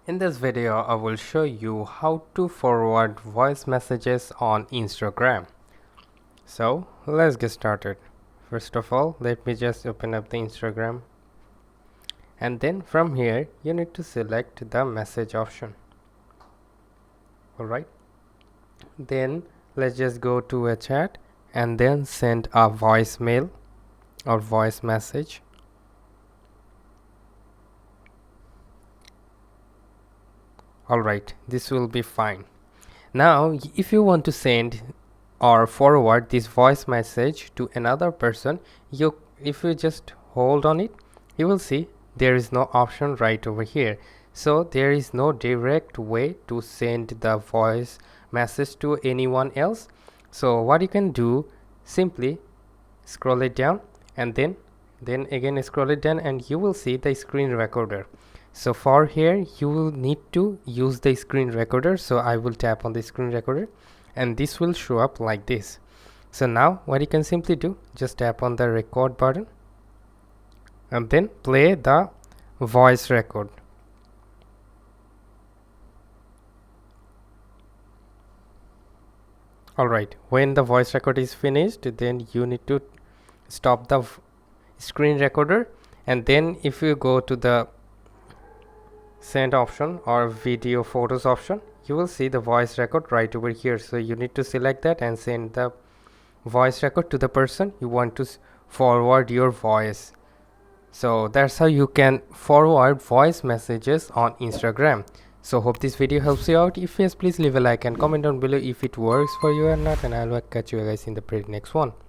In this video, I will show you how to forward voice messages on Instagram. So let's get started. First of all, let me just open up the Instagram. And then from here, you need to select the message option. Alright. Then let's just go to a chat and then send a voicemail or voice message. Alright, this will be fine. Now, if you want to send or forward this voice message to another person, if you just hold on it, you will see there is no option right over here. So there is no direct way to send the voice message to anyone else. So what you can do, simply scroll it down and then again scroll it down and you will see the screen recorder. So for here you will need to use the screen recorder. So I will tap on the screen recorder and this will show up like this. So now what you can simply do, just tap on the record button and then play the voice record. Alright, when the voice record is finished, then you need to stop the screen recorder, and then if you go to the send option or video photos option, you will see the voice record right over here. So you need to select that and send the voice record to the person you want to forward your voice. So that's how you can forward voice messages on Instagram. So hope this video helps you out. If yes, please leave a like and comment down below if it works for you or not, and I'll catch you guys in the pretty next one.